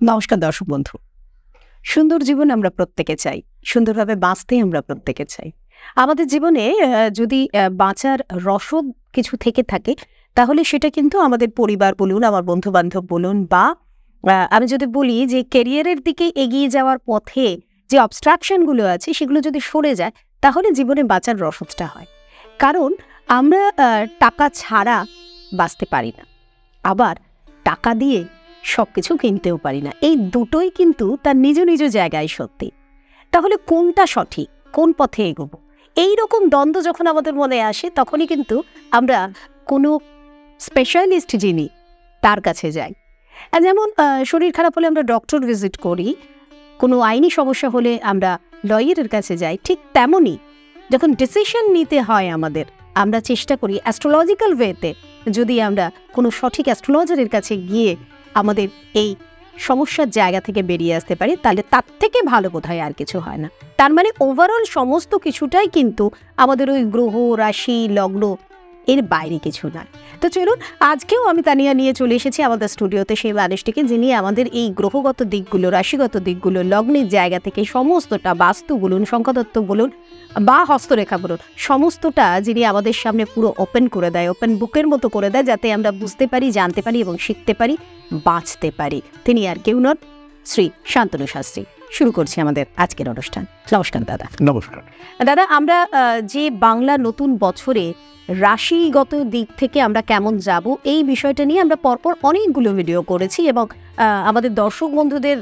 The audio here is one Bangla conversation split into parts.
নমস্কার দর্শক বন্ধু। সুন্দর জীবন আমরা প্রত্যেকে চাই, সুন্দরভাবে বাঁচতে আমরা প্রত্যেকে চাই। আমাদের জীবনে যদি বাঁচার রসদ কিছু থেকে থাকে, তাহলে সেটা কিন্তু আমাদের পরিবার বলুন, আমার বন্ধু বান্ধব বলুন, বা আমি যদি বলি যে ক্যারিয়ারের দিকে এগিয়ে যাওয়ার পথে যে অবস্ট্রাকশনগুলো আছে সেগুলো যদি সরে যায়, তাহলে জীবনে বাঁচার রসদটা হয়। কারণ আমরা টাকা ছাড়া বাঁচতে পারি না, আবার টাকা দিয়ে সবকিছু কিনতেও পারি না। এই দুটোই কিন্তু তার নিজ নিজ জায়গায় সত্যি। তাহলে কোনটা সঠিক, কোন পথে এগোবো, এইরকম দ্বন্দ্ব যখন আমাদের মনে আসে, তখনই কিন্তু আমরা কোনো স্পেশালিস্ট যিনি তার কাছে যাই। যেমন শরীর খারাপ হলে আমরা ডক্টর ভিজিট করি, কোনো আইনি সমস্যা হলে আমরা লয়ারের কাছে যাই, ঠিক তেমনই যখন ডিসিশন নিতে হয় আমাদের, আমরা চেষ্টা করি অ্যাস্ট্রোলজিক্যাল ওয়েতে যদি আমরা কোনো সঠিক অ্যাস্ট্রোলজারের কাছে গিয়ে আমাদের এই সমস্যার জায়গা থেকে বেরিয়ে আসতে পারি, তাহলে তার থেকে ভালো বোধহয় আর কিছু হয় না। তার মানে ওভারঅল সমস্ত কিছুটাই কিন্তু আমাদের ওই গ্রহ, রাশি, লগ্ন, এর বাইরে কিছু নয়। তো চলুন, আজকেও আমি তানিয়া নিয়ে চলে এসেছি আমাদের স্টুডিওতে সেই মানুষটিকে, যিনি আমাদের এই গ্রহগত দিকগুলো, রাশিগত দিকগুলো, লগ্নের জায়গা থেকে সমস্তটা, বাস্তু বলুন, সংখ্যাতত্ত্ব বলুন বা হস্তরেখা বলুন, সমস্তটা যিনি আমাদের সামনে পুরো ওপেন করে দেয়, ওপেন বুকের মতো করে দেয়, যাতে আমরা বুঝতে পারি, জানতে পারি এবং শিখতে পারি, বাঁচতে পারি। তিনি আর কেউ নন, শ্রী শান্তনু শাস্ত্রী। শুরু করছি আমাদের আজকের অনুষ্ঠান। নমস্কার দাদা। নমস্কার দাদা, আমরা যে বাংলা নতুন বছরে রাশিগত দিক থেকে আমরা কেমন যাব, এই বিষয়টা নিয়ে আমরা পরপর অনেকগুলো ভিডিও করেছি এবং আমাদের দর্শক বন্ধুদের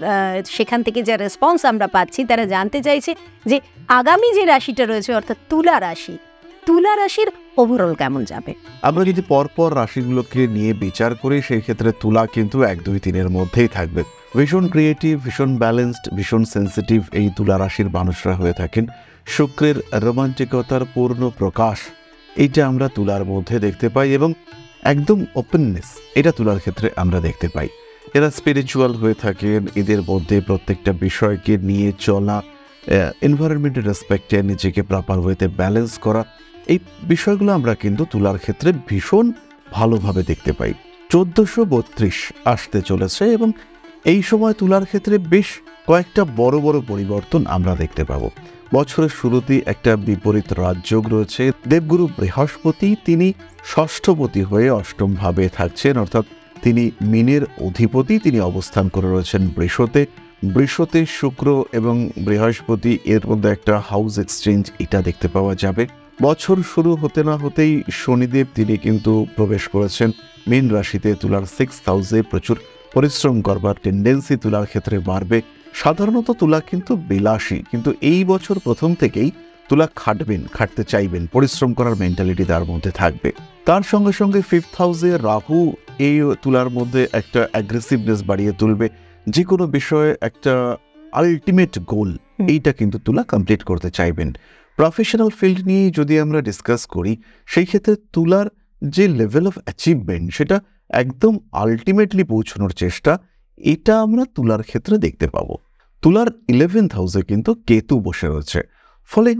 সেখান থেকে যে রেসপন্স আমরা পাচ্ছি, তারা জানতে চাইছে যে আগামী যে রাশিটা রয়েছে, অর্থাৎ তুলা রাশি, তুলা রাশির ওভারঅল কেমন যাবে। আমরা যদি পরপর রাশিগুলোকে নিয়ে বিচার করি, সেই ক্ষেত্রে তুলা কিন্তু 1, 2, 3-এর মধ্যেই থাকবে। ভীষণ ক্রিয়েটিভ, ভীষণ ব্যালেন্সড, ভীষণ সেন্সিটিভ এই তুলা রাশির মানুষরা হয়ে থাকেন। শুক্রের রোমান্টিকতার পূর্ণ প্রকাশ এইটা আমরা তুলার মধ্যে দেখতে পাই, এবং একদম ওপেননেস এটা তুলার ক্ষেত্রে আমরা দেখতে পাই। এরা স্পিরিচুয়াল হয়ে থাকেন, এদের মধ্যে প্রত্যেকটা বিষয়কে নিয়ে চলা, এনভায়রনমেন্টের রেসপেক্টে নিজেকে প্রপার ওয়েতে ব্যালেন্স করা, এই বিষয়গুলো আমরা কিন্তু তুলার ক্ষেত্রে ভীষণ ভালোভাবে দেখতে পাই। 1432 আসতে চলেছে এবং এই সময় তুলার ক্ষেত্রে বেশ কয়েকটা বড় বড় পরিবর্তন আমরা দেখতে পাবো। বছরের শুরুতেই একটা বিপরীত রাজযোগ রয়েছে। দেবগুরু বৃহস্পতি তিনি ষষ্ঠপতি হয়ে অষ্টম ভাবে থাকছেন, অর্থাৎ তিনি মীনের অধিপতি, তিনি অবস্থান করে রয়েছেন বৃষতে। বৃষতে শুক্র এবং বৃহস্পতি, এর মধ্যে একটা হাউস এক্সচেঞ্জ এটা দেখতে পাওয়া যাবে। বছর শুরু হতে না হতেই শনিদেব তিনি কিন্তু প্রবেশ করেছেন মীন রাশিতে। তুলার 6th হাউসে প্রচুর পরিশ্রম করবার টেন্ডেন্সি তুলার ক্ষেত্রে বাড়বে। সাধারণত তুলা কিন্তু বিলাসী, কিন্তু এই বছর প্রথম থেকেই তুলা খাটতে চাইবেন, পরিশ্রম করার মেন্টালিটি তার মধ্যে থাকবে। তার সঙ্গে সঙ্গে 5th হাউসে রাহু এই তুলার মধ্যে একটা অ্যাগ্রেসিভনেস বাড়িয়ে তুলবে। যে কোনো বিষয়ে একটা আলটিমেট গোল এইটা কিন্তু তুলা কমপ্লিট করতে চাইবেন। প্রফেশনাল ফিল্ড নিয়ে যদি আমরা ডিসকাস করি, সেই ক্ষেত্রে তুলার যে লেভেল অফ অ্যাচিভমেন্ট সেটা একদম আলটিমেটলি পৌঁছানোর চেষ্টা, এটা আমরা তুলার ক্ষেত্রে দেখতে পাবো। তুলার 11th হাউসে কিন্তু কেতু বসে রয়েছে, ফলে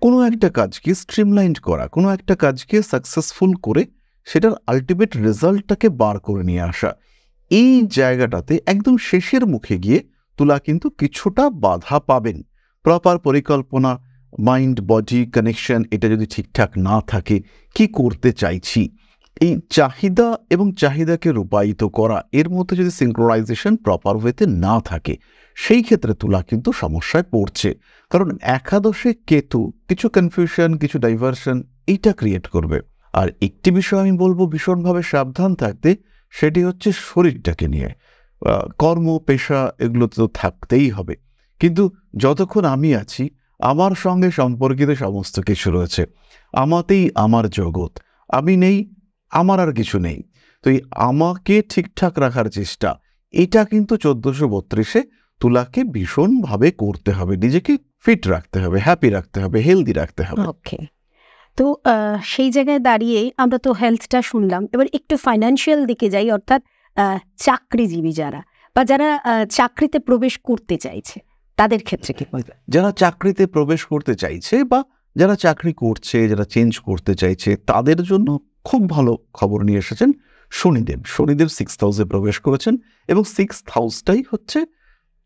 কোনো একটা কাজকে স্ট্রিমলাইন করা, কোনো একটা কাজকে সাকসেসফুল করে সেটার আলটিমেট রেজাল্টটাকে বার করে নিয়ে আসা, এই জায়গাটাতে একদম শেষের মুখে গিয়ে তুলা কিন্তু কিছুটা বাধা পাবেন। প্রপার পরিকল্পনা, মাইন্ড বডি কানেকশন এটা যদি ঠিকঠাক না থাকে, কি করতে চাইছি, এই চাহিদা এবং চাহিদাকে রূপায়িত করা, এর মধ্যে যদি সিনক্রোনাইজেশন প্রপার ওয়েতে না থাকে, সেই ক্ষেত্রে তুলা কিন্তু সমস্যায় পড়ছে। কারণ একাদশে কেতু কিছু কনফিউশন, কিছু ডাইভার্সন এইটা ক্রিয়েট করবে। আর একটি বিষয় আমি বলবো ভীষণভাবে সাবধান থাকতে, সেটি হচ্ছে শরীরটাকে নিয়ে। কর্ম, পেশা এগুলো তো থাকতেই হবে, কিন্তু যতক্ষণ আমি আছি, আমার সঙ্গে সম্পর্কিত সমস্ত কিছু রয়েছে, আমাতেই আমার জগৎ, আমি নেই আমার আর কিছু নেই। তো এই আমাকে ঠিকঠাক রাখার চেষ্টা, এটা কিন্তু 1432-এ তুলাকে ভীষণভাবে করতে হবে। নিজেকে ফিট রাখতে হবে, হ্যাপি রাখতে হবে, হেলদি রাখতে হবে। ওকে, তো সেই জায়গায় দাঁড়িয়ে আমরা তো হেলথটা শুনলাম, এবার একটু ফাইন্যান্সিয়াল দিকে যাই, অর্থাৎ চাকরিজীবী যারা বা যারা চাকরিতে প্রবেশ করতে চাইছে, তাদের ক্ষেত্রে কি বলবে? যারা চাকরিতে প্রবেশ করতে চাইছে বা যারা চাকরি করছে, যারা চেঞ্জ করতে চাইছে, তাদের জন্য খুব ভালো খবর নিয়ে এসেছেন শনিদেব 6th হাউসে প্রবেশ করেছেন এবং 6th হাউসটাই হচ্ছে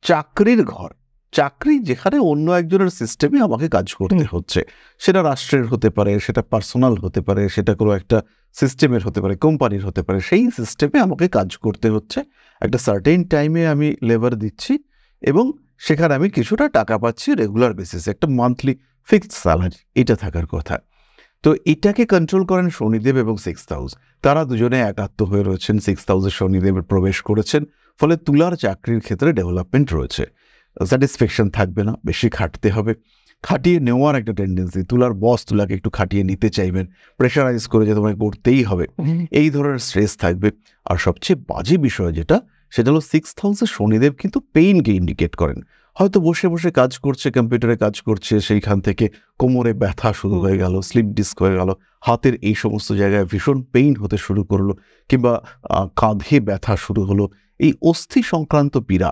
চাকরির ঘর। চাকরি যেখানে অন্য একজনের সিস্টেমে আমাকে কাজ করতে হচ্ছে, সেটা রাষ্ট্রের হতে পারে, সেটা পার্সোনাল হতে পারে, সেটা কোনো একটা সিস্টেমের হতে পারে, কোম্পানির হতে পারে, সেই সিস্টেমে আমাকে কাজ করতে হচ্ছে। একটা সার্টেন টাইমে আমি লেবার দিচ্ছি এবং সেখানে আমি কিছুটা টাকা পাচ্ছি রেগুলার বেসিসে, একটা মান্থলি ফিক্সড স্যালারি, এটা থাকার কথা। তো এটাকে কন্ট্রোল করেন শনিদেব এবং 6th হাউস। তারা দুজনে একাত্ম হয়ে রয়েছেন, 6th হাউসে শনিদেবের প্রবেশ করেছেন, ফলে তুলার চাকরির ক্ষেত্রে ডেভেলপমেন্ট রয়েছে। স্যাটিসফ্যাকশন থাকবে না, বেশি খাটতে হবে, খাটিয়ে নেওয়ার একটা টেন্ডেন্সি, তুলার বস তুলাকে একটু খাটিয়ে নিতে চাইবেন, প্রেশারাইজ করে যে তোমায় করতেই হবে, এই ধরনের স্ট্রেস থাকবে। আর সবচেয়ে বাজে বিষয় যেটা, সেটা হলো 6th হাউসে শনিদেব কিন্তু পেইনকে ইন্ডিকেট করেন। হয়তো বসে বসে কাজ করছে, কম্পিউটারে কাজ করছে, সেইখান থেকে কোমরে ব্যথা শুরু হয়ে গেল, স্লিপ ডিস্ক হয়ে গেল, হাতের এই সমস্ত জায়গায় ভীষণ পেইন হতে শুরু করলো, কিংবা কাঁধে ব্যথা শুরু হলো, এই অস্থি সংক্রান্ত পীড়া,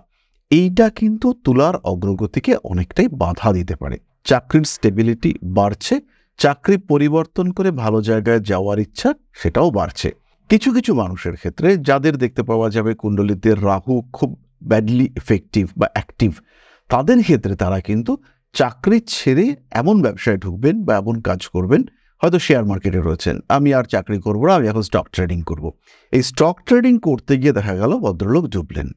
এইটা কিন্তু তুলার অগ্রগতিকে অনেকটাই বাধা দিতে পারে। চাকরির স্টেবিলিটি বাড়ছে, চাকরি পরিবর্তন করে ভালো জায়গায় যাওয়ার ইচ্ছা সেটাও বাড়ছে। কিছু কিছু মানুষের ক্ষেত্রে যাদের দেখতে পাওয়া যাবে কুণ্ডলিতে রাহু খুব ব্যাডলি এফেক্টিভ বা অ্যাক্টিভ, তাদের ক্ষেত্রে তারা কিন্তু চাকরি ছেড়ে এমন ব্যবসায় ঢুকবেন বা এমন কাজ করবেন, হয়তো শেয়ার মার্কেটে রয়েছেন, আমি আর চাকরি করবো না, আমি এখন স্টক ট্রেডিং করব। এই স্টক ট্রেডিং করতে গিয়ে দেখা গেল ভদ্রলোক ডুবলেন,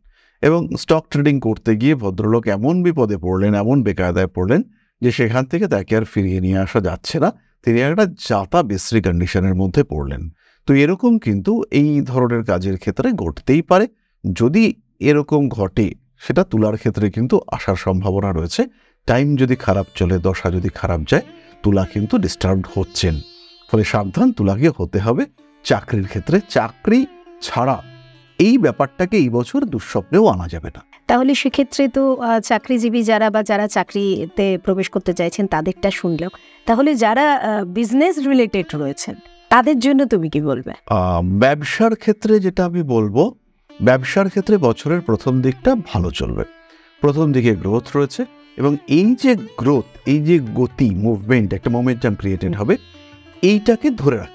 এবং স্টক ট্রেডিং করতে গিয়ে ভদ্রলোক এমন বিপদে পড়লেন, এমন বেকায়দায় পড়লেন যে সেখান থেকে তাকে আর ফিরিয়ে নিয়ে আসা যাচ্ছে না, তিনি একটা যাতা বিশ্রী কন্ডিশনের মধ্যে পড়লেন। তো এরকম কিন্তু এই ধরনের কাজের ক্ষেত্রে ঘটতেই পারে। যদি এরকম ঘটে, সেটা তুলার ক্ষেত্রে কিন্তু আসার সম্ভাবনা রয়েছে। টাইম যদি খারাপ চলে, দশা যদি খারাপ যায়, তুলা কিন্তু ডিস্টার্বড হচ্ছেন। ফলে সাবধান তুলাকে হতে হবে চাকরির ক্ষেত্রে। চাকরি ছাড়া এই ব্যাপারটাকে এই বছর দুঃস্বপ্নেও আনা যাবে না। তাহলে সেক্ষেত্রে তো চাকরিজীবী যারা বা যারা চাকরিতে প্রবেশ করতে চাইছেন তাদেরটা শুনলেও, তাহলে যারা বিজনেস রিলেটেড রয়েছেন তাদের জন্য তুমি কি বলবে? ব্যবসার ক্ষেত্রে যেটা আমি বলবো, ব্যবসার ক্ষেত্রে বছরের প্রথম দিকটা ভালো চলবে, প্রথম দিকে গ্রোথ রয়েছে, এবং এই যে গ্রোথ, এই যে গতি, মুভমেন্ট, একটা মোমেন্টাম ক্রিয়েটেড হবে, এইটাকে ধরে রাখ।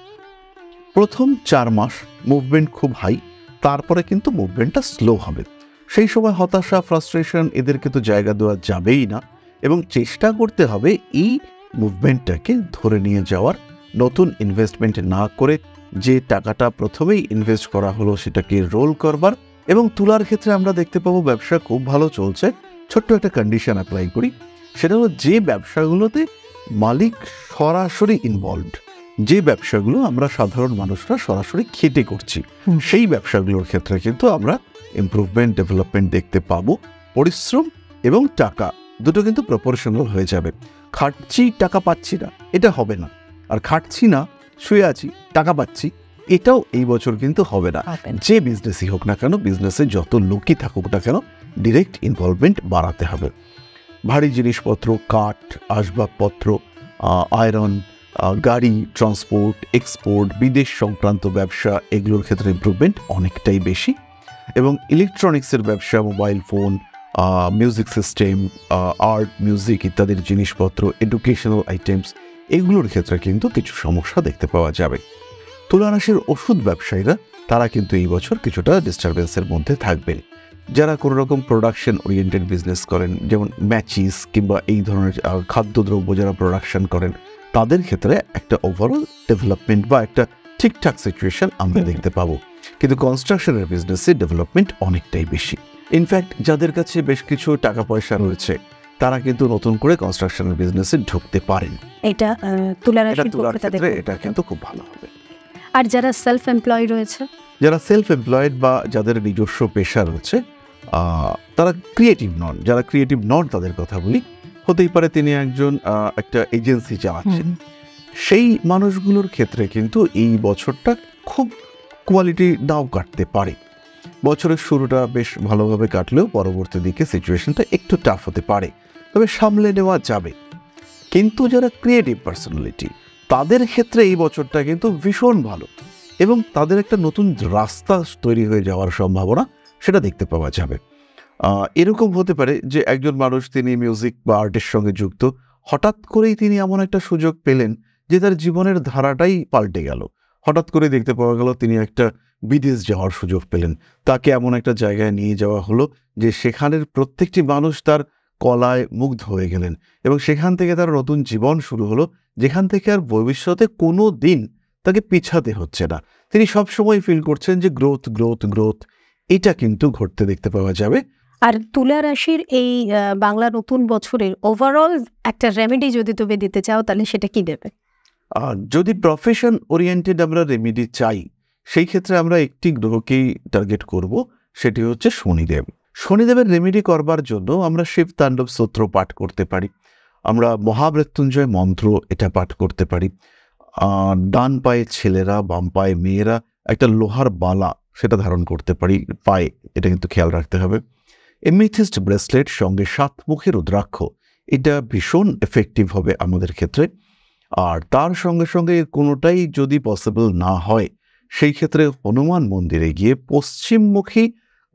প্রথম 4 মাস মুভমেন্ট খুব হাই, তারপরে কিন্তু মুভমেন্টটা স্লো হবে। সেই সময় হতাশা, ফ্রাস্ট্রেশন, এদেরকে তো জায়গা দেওয়া যাবেই না, এবং চেষ্টা করতে হবে এই মুভমেন্টটাকে ধরে নিয়ে যাওয়ার, নতুন ইনভেস্টমেন্ট না করে যে টাকাটা প্রথমেই ইনভেস্ট করা হলো সেটাকে রোল করবার। এবং তুলার ক্ষেত্রে আমরা দেখতে পাবো ব্যবসা খুব ভালো চলছে। ছোট্ট একটা কন্ডিশন অ্যাপ্লাই করি, সেটা হলো যে ব্যবসাগুলোতে মালিক সরাসরি ইনভলভড, যে ব্যবসাগুলো আমরা সাধারণ মানুষরা সরাসরি খেটে করছি, সেই ব্যবসাগুলোর ক্ষেত্রে কিন্তু আমরা ইমপ্রুভমেন্ট, ডেভেলপমেন্ট দেখতে পাবো। পরিশ্রম এবং টাকা দুটো কিন্তু প্রপোর্শনাল হয়ে যাবে। খাটছি টাকা পাচ্ছি না, এটা হবে না। আর খাটছি না, শুয়ে আছি, টাকা পাচ্ছি, এটাও এই বছর কিন্তু হবে না। যে বিজনেসই হোক না কেন, বিজনেসে যত লোকই থাকুক না কেন, ডিরেক্ট ইনভলভমেন্ট বাড়াতে হবে। ভারী জিনিসপত্র, কাঠ, আসবাবপত্র, আয়রন, গাড়ি, ট্রান্সপোর্ট, এক্সপোর্ট, বিদেশ সংক্রান্ত ব্যবসা, এগুলোর ক্ষেত্রে ইমপ্রুভমেন্ট অনেকটাই বেশি। এবং ইলেকট্রনিক্সের ব্যবসা, mobile phone, music system, art, music ইত্যাদির জিনিসপত্র, এডুকেশনাল আইটেমস, এগুলোর ক্ষেত্রে কিন্তু কিছু সমস্যা দেখতে পাওয়া যাবে। তুলা রাশির ওষুধ ব্যবসায়ীরা, তারা কিন্তু এই বছর কিছুটা ডিস্টারবেন্সের মধ্যে থাকবেন। যারা কোনো রকম প্রোডাকশন ওরিয়েন্টেড বিজনেস করেন, যেমন ম্যাচিস কিংবা এই ধরনের খাদ্যদ্রব্য যারা প্রোডাকশন করেন, তাদের ক্ষেত্রে একটা ওভারঅল ডেভেলপমেন্ট বা একটা ঠিকঠাক সিচুয়েশন আমরা দেখতে পাবো। কিন্তু কনস্ট্রাকশনের বিজনেসে ডেভেলপমেন্ট অনেকটাই বেশি। ইনফ্যাক্ট যাদের কাছে বেশ কিছু টাকা পয়সা রয়েছে, তারা কিন্তু নতুন করে কনস্ট্রাকশনের বিজনেসে ঢুকতে পারেন। এটা তুলা রাশির ক্ষেত্রে এটা কিন্তু খুব ভালো হবে। আর যারা সেলফ এমপ্লয় রয়েছে, যারা সেলফ এমপ্লয়েড বা যাদের নিজস্ব পেশা রয়েছে, তারা ক্রিয়েটিভ নন, যারা ক্রিয়েটিভ নন তাদের কথা বলি। হতেই পারে তিনি একজন একটা এজেন্সি চালাচ্ছেন, সেই মানুষগুলোর ক্ষেত্রে কিন্তু এই বছরটা খুব কোয়ালিটি নাও কাটতে পারে। বছরের শুরুটা বেশ ভালোভাবে কাটলেও পরবর্তী দিকে সিচুয়েশনটা একটু টাফ হতে পারে, তবে সামলে নেওয়া যাবে। কিন্তু যারা ক্রিয়েটিভ পার্সোনালিটি, তাদের ক্ষেত্রে এই বছরটা কিন্তু ভীষণ ভালো, এবং তাদের একটা নতুন রাস্তা তৈরি হয়ে যাওয়ার সম্ভাবনা সেটা দেখতে পাওয়া যাবে। এরকম হতে পারে যে একজন মানুষ, তিনি মিউজিক বা আর্টের সঙ্গে যুক্ত, হঠাৎ করেই তিনি এমন একটা সুযোগ পেলেন যে তার জীবনের ধারাটাই পাল্টে গেল। হঠাৎ করে দেখতে পাওয়া গেল তিনি একটা বিদেশ যাওয়ার সুযোগ পেলেন, তাকে এমন একটা জায়গায় নিয়ে যাওয়া হলো যে সেখানের প্রত্যেকটি মানুষ তার কলায় মুগ্ধ হয়ে গেলেন এবং সেখান থেকে তার নতুন জীবন শুরু হলো, যেখান থেকে আর ভবিষ্যতে কোনো দিন তাকে পিছাতে হচ্ছে না। তিনি সবসময় ফিল করছেন যে গ্রোথ গ্রোথ গ্রোথ, এটা কিন্তু ঘটতে দেখতে পাওয়া যাবে। আর তুলা রাশির এই বাংলা নতুন বছরের ওভারঅল একটা রেমেডি যদি তুমি দিতে চাও তাহলে সেটা কি দেবে? যদি প্রফেশন ওরিয়েন্টেড আমরা রেমেডি চাই, সেই ক্ষেত্রে আমরা একটি গ্রহকেই টার্গেট করব, সেটি হচ্ছে শনিদেব। শনিদেবের রেমেডি করবার জন্য আমরা শিব তাণ্ডব স্তোত্র পাঠ করতে পারি, আমরা মহামৃত্যুঞ্জয় মন্ত্র এটা পাঠ করতে পারি। ডান পায়ে ছেলেরা, বাম পায়ে মেয়েরা একটা লোহার বালা সেটা ধারণ করতে পারি পায়ে, এটা কিন্তু খেয়াল রাখতে হবে। এমেথিস্ট ব্রেসলেট সঙ্গে 7 মুখের রুদ্রাক্ষ, এটা ভীষণ এফেক্টিভ হবে আমাদের ক্ষেত্রে। আর তার সঙ্গে সঙ্গে কোনোটাই যদি পসিবল না হয়, সেই ক্ষেত্রে হনুমান মন্দিরে গিয়ে পশ্চিমমুখী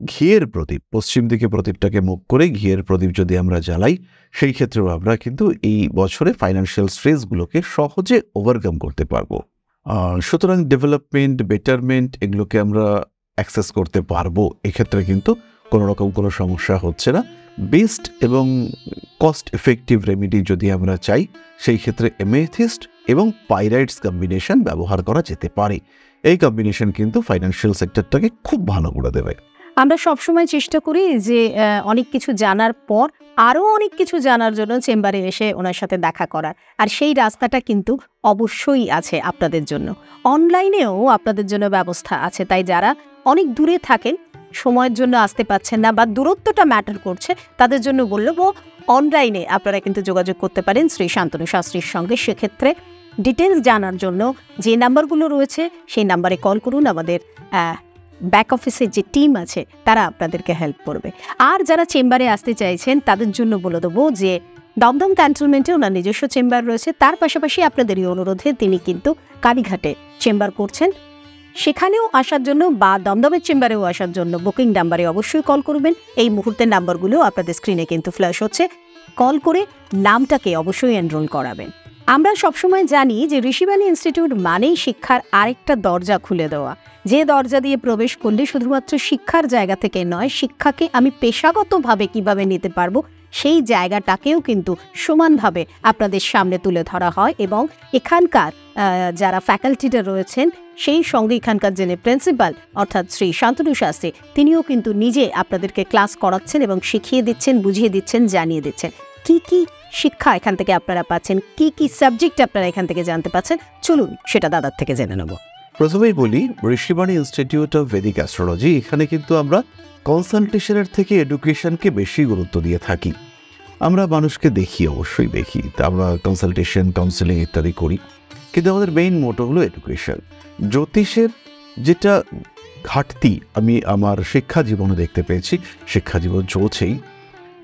ঘিয়ের প্রদীপ, পশ্চিম দিকে প্রদীপটাকে মুখ করে ঘিয়ের প্রদীপ যদি আমরা জ্বালাই, সেই ক্ষেত্রেও আমরা কিন্তু এই বছরে ফাইন্যান্সিয়াল স্ট্রেসগুলোকে সহজে ওভারকাম করতে পারবো। সুতরাং ডেভেলপমেন্ট, বেটারমেন্ট এগুলোকে আমরা অ্যাক্সেস করতে পারবো। এক্ষেত্রে কিন্তু কোনো রকম কোনো সমস্যা হচ্ছে না। বেস্ট এবং কস্ট এফেক্টিভ রেমেডি যদি আমরা চাই, সেই ক্ষেত্রে এমেথিস্ট এবং পাইরাইটস কম্বিনেশন ব্যবহার করা যেতে পারে। এই কম্বিনেশন কিন্তু ফাইন্যান্সিয়াল সেক্টরটাকে খুব ভালো করে দেবে। আমরা সবসময় চেষ্টা করি যে অনেক কিছু জানার পর আরও অনেক কিছু জানার জন্য চেম্বারে এসে ওনার সাথে দেখা করার, আর সেই রাস্তাটা কিন্তু অবশ্যই আছে আপনাদের জন্য। অনলাইনেও আপনাদের জন্য ব্যবস্থা আছে, তাই যারা অনেক দূরে থাকেন, সময়ের জন্য আসতে পাচ্ছেন না বা দূরত্বটা ম্যাটার করছে, তাদের জন্য বলবো অনলাইনে আপনারা কিন্তু যোগাযোগ করতে পারেন শ্রী শান্তনু শাস্ত্রীর সঙ্গে। সেক্ষেত্রে ডিটেলস জানার জন্য যে নাম্বারগুলো রয়েছে সেই নাম্বারে কল করুন, আমাদের ব্যাক অফিসের যে টিম আছে তারা আপনাদেরকে হেল্প করবে। আর যারা চেম্বারে আসতে চাইছেন তাদের জন্য বলে দেবো যে দমদম ক্যান্টনমেন্টে ওনার নিজস্ব চেম্বার রয়েছে, তার পাশাপাশি আপনাদেরই অনুরোধে তিনি কিন্তু কালীঘাটে চেম্বার করছেন। সেখানেও আসার জন্য বা দমদমের চেম্বারেও আসার জন্য বুকিং নাম্বারে অবশ্যই কল করবেন। এই মুহূর্তের নাম্বারগুলো আপনাদের স্ক্রিনে কিন্তু ফ্ল্যাশ হচ্ছে, কল করে নামটাকে অবশ্যই এনরোল করাবেন। আমরা সবসময় জানি যে ঋষিবাণী ইনস্টিটিউট মানেই শিক্ষার আরেকটা দরজা খুলে দেওয়া, যে দরজা দিয়ে প্রবেশ করলে শুধুমাত্র শিক্ষার জায়গা থেকে নয়, শিক্ষাকে আমি পেশাগতভাবে কিভাবে নিতে পারবো সেই জায়গাটাকেও কিন্তু সমানভাবে আপনাদের সামনে তুলে ধরা হয়। এবং এখানকার যারা ফ্যাকাল্টিটা রয়েছেন, সেই সঙ্গে এখানকার যিনি প্রিন্সিপাল অর্থাৎ শ্রী শান্তনু শাস্ত্রী, তিনিও কিন্তু নিজে আপনাদেরকে ক্লাস করাচ্ছেন এবং শিখিয়ে দিচ্ছেন, বুঝিয়ে দিচ্ছেন, জানিয়ে দিচ্ছেন কি কি শিক্ষা এখান থেকে আপনারা পাচ্ছেন, কি কি সাবজেক্ট আপনারা এখান থেকে জানতে পাচ্ছেন। চলুন সেটা দাদার থেকে জেনে নেব। প্রথমেই বলি, Rishibani institute of Vedic astrology, এখানে কিন্তু আমরা কনসালটেশনের থেকে এডুকেশনকে বেশি গুরুত্ব দিয়ে থাকি। আমরা মানুষকে দেখি, অবশ্যই দেখি, তা আমরা কনসালটেশন, কাউন্সেলিং ইত্যাদি করি, কিন্তু আমাদের মেইন মোটো হলো এডুকেশন। জ্যোতিষের যেটা ঘাটতি আমি আমার শিক্ষা জীবনে দেখতে পেয়েছি, শিক্ষা জীবন চলছেই,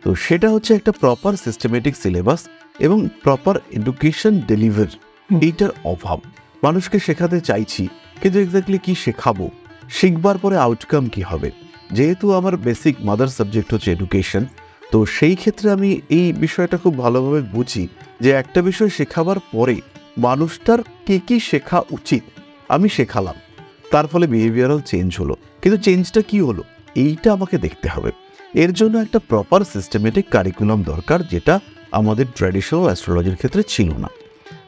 তো সেটা হচ্ছে একটা প্রপার সিস্টেমেটিক সিলেবাস এবং প্রপার এডুকেশন ডেলিভারি, এইটার অভাব। মানুষকে শেখাতে চাইছি, কিন্তু এক্স্যাক্টলি কি শেখাবো, শিখবার পরে আউটকাম কি হবে। যেহেতু আমার বেসিক মাদার সাবজেক্ট হচ্ছে এডুকেশন, তো সেই ক্ষেত্রে আমি এই বিষয়টা খুব ভালোভাবে বুঝি যে একটা বিষয় শেখাবার পরে মানুষটার কি শেখা উচিত আমি শেখালাম, তার ফলে বিহেভিয়ারাল চেঞ্জ হলো, কিন্তু চেঞ্জটা কি হলো এইটা আমাকে দেখতে হবে। এর জন্য একটা প্রপার সিস্টেমেটিক কারিকুলাম দরকার, যেটা আমাদের ট্র্যাডিশনাল অ্যাস্ট্রোলজির ক্ষেত্রে ছিল না।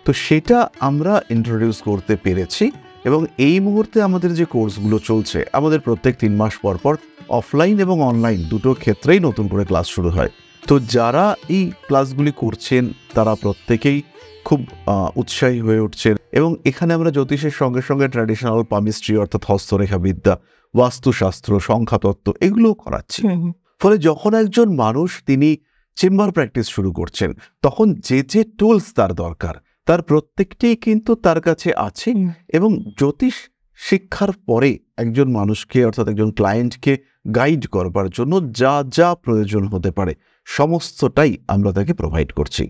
তো সেটা আমরা ইন্ট্রোডিউস করতে পেরেছি এবং এই মুহূর্তে আমাদের যে কোর্সগুলো চলছে, আমাদের প্রত্যেক 3 মাস পর পর অফলাইন এবং অনলাইন দুটো ক্ষেত্রেই নতুন করে ক্লাস শুরু হয়। তো যারা এই ক্লাসগুলি করছেন তারা প্রত্যেকেই খুব উৎসাহী হয়ে উঠছেন এবং এখানে আমরা জ্যোতিষের সঙ্গে সঙ্গে ট্র্যাডিশনাল পামিস্ট্রি অর্থাৎ হস্তরেখাবিদ্যা, বাস্তুশাস্ত্র, সংখ্যাতত্ত্ব এগুলোও করাচ্ছি। ফলে যখন একজন মানুষ তিনি চেম্বার প্র্যাকটিস শুরু করছেন, তখন যে যে টুলস তার দরকার তার প্রত্যেকটিই কিন্তু তার কাছে আছে। এবং জ্যোতিষ শিক্ষার পরে একজন মানুষকে অর্থাৎ একজন ক্লায়েন্টকে গাইড করবার জন্য যা যা প্রয়োজন হতে পারে সমস্তটাই আমরা তাকে প্রোভাইড করছি।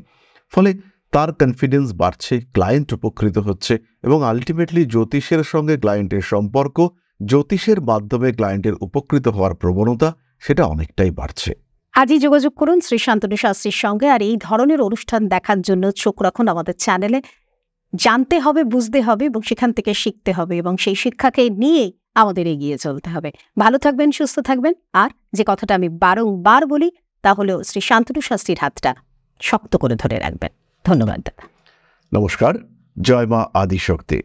ফলে তার কনফিডেন্স বাড়ছে, ক্লায়েন্ট উপকৃত হচ্ছে এবং আলটিমেটলি জ্যোতিষের সঙ্গে ক্লায়েন্টের সম্পর্ক, জ্যোতিষের মাধ্যমে ক্লায়েন্টের উপকৃত হওয়ার প্রবণতা সেটা অনেকটাই বাড়ছে। আজই যোগাযোগ করুন শ্রী শান্তনু শাস্ত্রীর সঙ্গে। আর এই ধরনের অনুষ্ঠান দেখার জন্য চোখ রাখুন আমাদের চ্যানেলে। জানতে হবে, বুঝতে হবে এবং সেখান থেকে শিখতে হবে এবং সেই শিক্ষাকে নিয়ে আমাদের এগিয়ে চলতে হবে। ভালো থাকবেন, সুস্থ থাকবেন। আর যে কথাটা আমি বারংবার বলি তা হলো শ্রী শান্তনু শাস্ত্রীর হাতটা শক্ত করে ধরে রাখবেন। ধন্যবাদ দাদা। নমস্কার। জয় মা আদিশক্তি।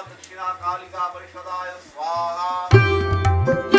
दक्षिणा कालिका परिषदाय स्वाहा।